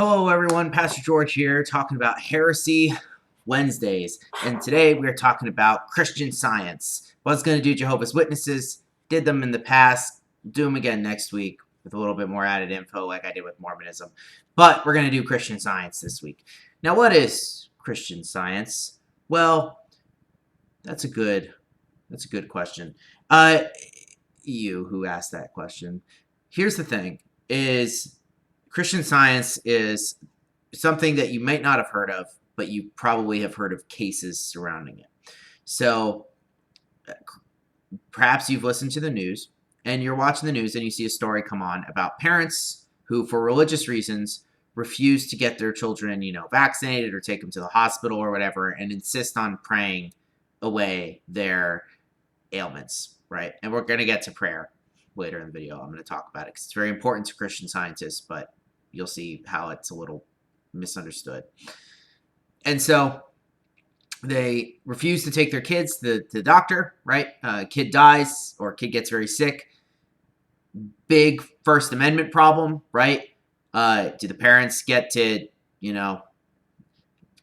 Hello, everyone. Pastor George here, talking about Heresy Wednesdays. And today we are talking about Christian Science. Was going to do Jehovah's Witnesses, did them in the past, do them again next week with a little bit more added info like I did with Mormonism. But we're going to do Christian Science this week. Now, what is Christian Science? Well, that's a good question. You who asked that question. Here's the thing, is Christian Science is something that you might not have heard of, but you probably have heard of cases surrounding it. So perhaps you've listened to the news and you're watching the news and you see a story come on about parents who, for religious reasons, refuse to get their children, vaccinated or take them to the hospital or whatever, and insist on praying away their ailments, right? And we're going to get to prayer later in the video. I'm going to talk about it because it's very important to Christian Scientists, but you'll see how it's a little misunderstood. And so they refuse to take their kids to the doctor, right? Kid dies or kid gets very sick. Big First Amendment problem, right? Do the parents get to,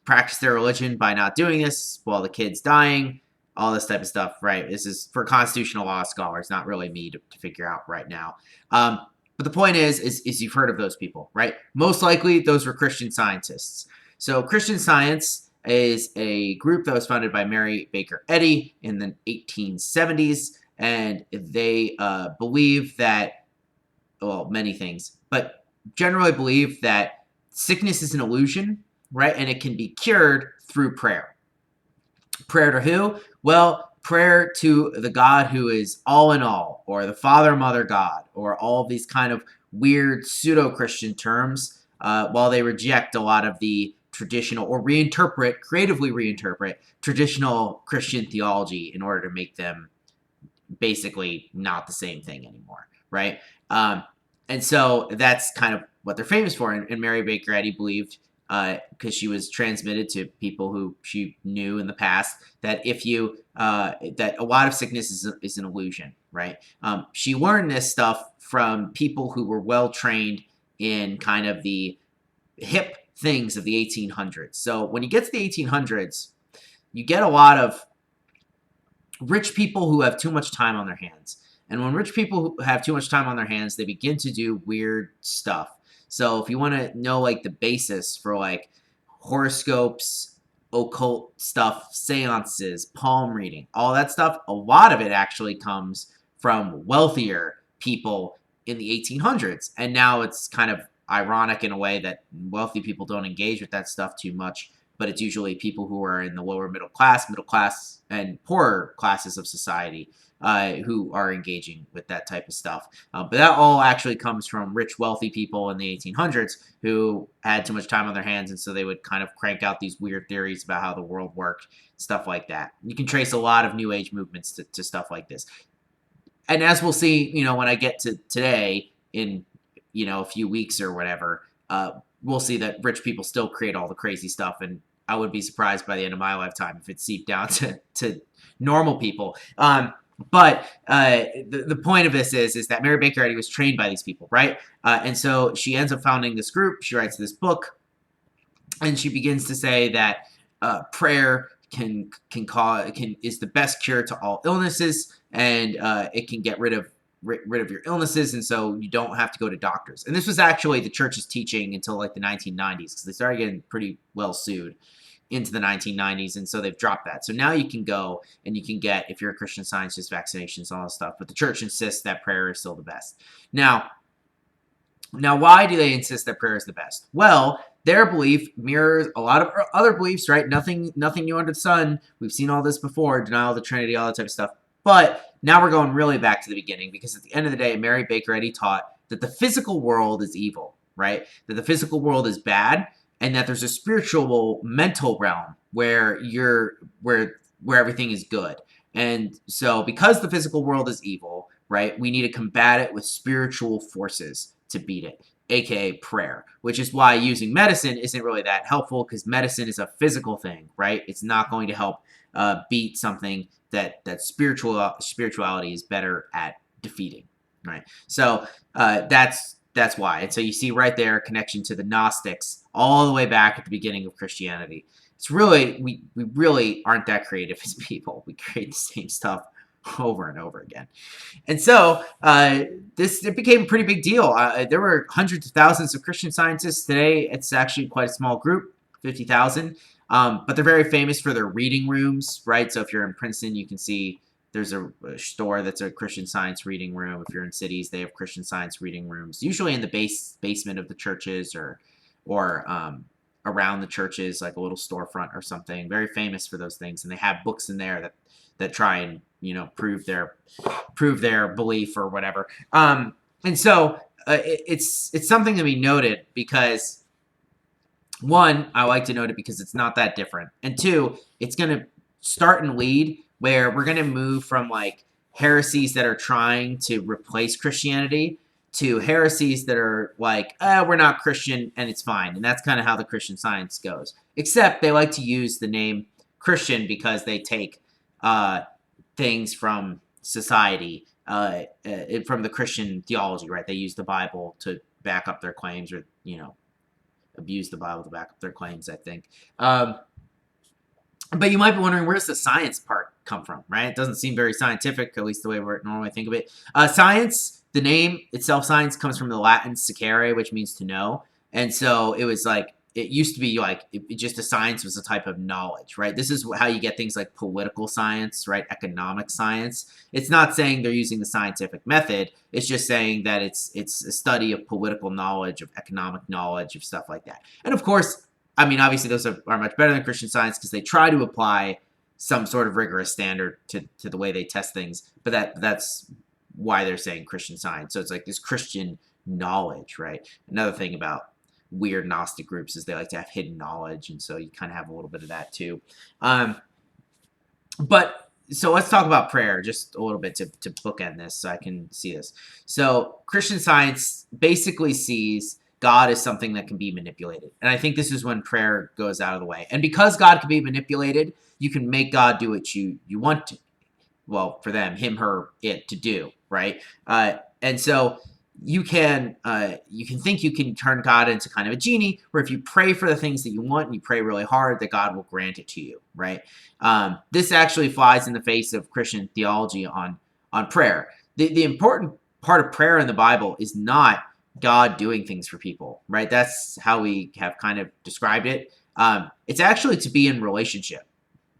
practice their religion by not doing this while the kid's dying? All this type of stuff, right? This is for constitutional law scholars, not really me to figure out right now. But the point is you've heard of those people, right? Most likely, those were Christian Scientists. So Christian Science is a group that was founded by Mary Baker Eddy in the 1870s, and they believe that, well, many things, but generally believe that sickness is an illusion, right? And it can be cured through prayer. Prayer to who? Well, prayer to the God who is all in all, or the Father, Mother, God, or all these kind of weird pseudo-Christian terms, while they reject a lot of the traditional, or creatively reinterpret traditional Christian theology in order to make them basically not the same thing anymore, right? And so that's kind of what they're famous for. And Mary Baker Eddy believed, because she was transmitted to people who she knew in the past, that that a lot of sickness is an illusion, right? She learned this stuff from people who were well trained in kind of the hip things of the 1800s. So when you get to the 1800s, you get a lot of rich people who have too much time on their hands. And when rich people have too much time on their hands, they begin to do weird stuff. So if you want to know like the basis for like horoscopes, occult stuff, seances, palm reading, all that stuff, a lot of it actually comes from wealthier people in the 1800s. And now it's kind of ironic in a way that wealthy people don't engage with that stuff too much, but it's usually people who are in the lower middle class, and poorer classes of society who are engaging with that type of stuff. But that all actually comes from rich, wealthy people in the 1800s who had too much time on their hands, and so they would kind of crank out these weird theories about how the world worked, stuff like that. You can trace a lot of New Age movements to stuff like this. And as we'll see, when I get to today in, a few weeks or whatever, we'll see that rich people still create all the crazy stuff, and I would be surprised by the end of my lifetime if it seeped down to normal people. But the point of this is that Mary Baker Eddy was trained by these people, right? And so she ends up founding this group. She writes this book, and she begins to say that prayer is the best cure to all illnesses, and it can get rid of your illnesses, and so you don't have to go to doctors. And this was actually the church's teaching until like the 1990s, because they started getting pretty well sued into the 1990s, and so they've dropped that. So now you can go and you can get, if you're a Christian Scientist, vaccinations, all that stuff, but the church insists that prayer is still the best. Now why do they insist that prayer is the best? Well, their belief mirrors a lot of other beliefs, right? Nothing new under the sun. We've seen all this before, denial of the Trinity, all that type of stuff. But now we're going really back to the beginning, because at the end of the day, Mary Baker Eddy taught that the physical world is evil, right? That the physical world is bad, and that there's a spiritual, mental realm where everything is good. And so because the physical world is evil, right, we need to combat it with spiritual forces to beat it, aka prayer, which is why using medicine isn't really that helpful, because medicine is a physical thing, right? It's not going to help beat something that spirituality is better at defeating, right? So that's that's why. And so you see right there a connection to the Gnostics all the way back at the beginning of Christianity. It's really, we really aren't that creative as people. We create the same stuff over and over again. And so it became a pretty big deal. There were hundreds of thousands of Christian Scientists. Today, it's actually quite a small group, 50,000. But they're very famous for their reading rooms, right? So if you're in Princeton, you can see there's a store that's a Christian Science reading room. If you're in cities, they have Christian Science reading rooms, usually in the basement of the churches or around the churches, like a little storefront or something. Very famous for those things, and they have books in there that try and prove their belief or whatever. And so it's something to be noted because, one, I like to note it because it's not that different, and two, it's going to start and lead where we're going to move from like heresies that are trying to replace Christianity to heresies that are like, we're not Christian and it's fine. And that's kind of how the Christian Science goes. Except they like to use the name Christian because they take things from society, from the Christian theology, right? They use the Bible to back up their claims, or abuse the Bible to back up their claims, I think. But you might be wondering, where's the science part come from, right? It doesn't seem very scientific, at least the way we normally think of it. Science, the name itself, science, comes from the Latin "secere," which means to know. And so it was like, it used to be like, just a science was a type of knowledge, right? This is how you get things like political science, right? Economic science. It's not saying they're using the scientific method. It's just saying that it's a study of political knowledge, of economic knowledge, of stuff like that. And of course, I mean, obviously those are much better than Christian Science because they try to apply some sort of rigorous standard to the way they test things. But that's why they're saying Christian Science. So it's like this Christian knowledge, right? Another thing about weird Gnostic groups is they like to have hidden knowledge, and so you kind of have a little bit of that too. But so let's talk about prayer just a little bit to bookend this so I can see this. So Christian Science basically sees God as something that can be manipulated. And I think this is when prayer goes out of the way. And because God can be manipulated, you can make God do what you want to. Well, for them, him, her, it to do, right? And so you can think you can turn God into kind of a genie, where if you pray for the things that you want and you pray really hard, that God will grant it to you, right? This actually flies in the face of Christian theology on prayer. The important part of prayer in the Bible is not God doing things for people, right? That's how we have kind of described it. It's actually to be in relationship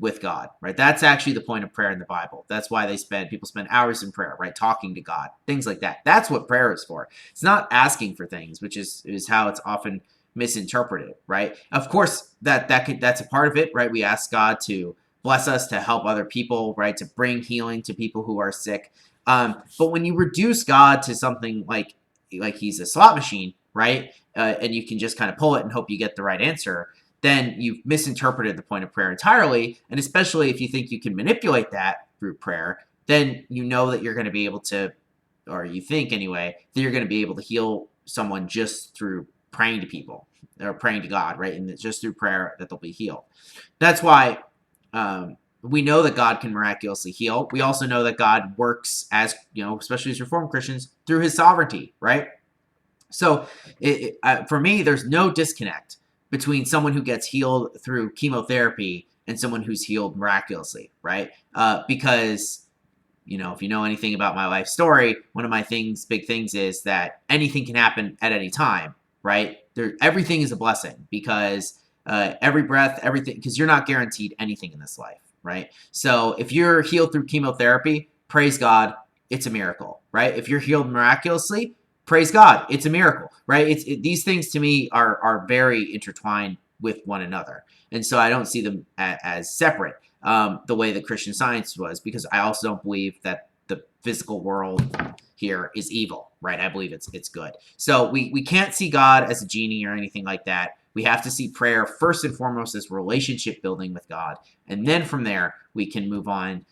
with God, right? That's actually the point of prayer in the Bible. That's why people spend hours in prayer, right? Talking to God, things like that. That's what prayer is for. It's not asking for things, which is how it's often misinterpreted, right? Of course, that's a part of it, right? We ask God to bless us, to help other people, right? To bring healing to people who are sick. But when you reduce God to something like he's a slot machine, right? And you can just kind of pull it and hope you get the right answer, then you've misinterpreted the point of prayer entirely. And especially if you think you can manipulate that through prayer, then you know that you're going to be able to, or you think anyway, that you're going to be able to heal someone just through praying to people or praying to God, right? And it's just through prayer that they'll be healed. That's why we know that God can miraculously heal. We also know that God works, as especially as Reformed Christians, through his sovereignty, right? So for me, there's no disconnect between someone who gets healed through chemotherapy and someone who's healed miraculously, right? Because, if you know anything about my life story, one of my big things is that anything can happen at any time, right? Everything is a blessing because every breath, everything, because you're not guaranteed anything in this life, right? So if you're healed through chemotherapy, praise God, it's a miracle, right? If you're healed miraculously, praise God, it's a miracle, right? These things to me are very intertwined with one another. And so I don't see them as separate the way that Christian Science was, because I also don't believe that the physical world here is evil, right? I believe it's good. So we can't see God as a genie or anything like that. We have to see prayer first and foremost as relationship building with God. And then from there, we can move on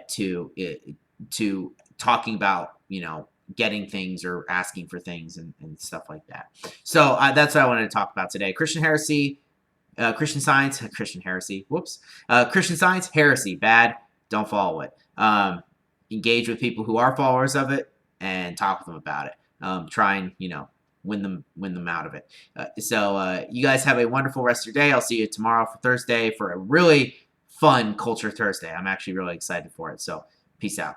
to talking about, getting things or asking for things and stuff like that. So that's what I wanted to talk about today. Christian heresy, Christian Science, Christian heresy, Christian Science, heresy, bad, don't follow it. Engage with people who are followers of it and talk with them about it. Try and, win them out of it. So you guys have a wonderful rest of your day. I'll see you tomorrow for Thursday for a really fun Culture Thursday. I'm actually really excited for it. So peace out.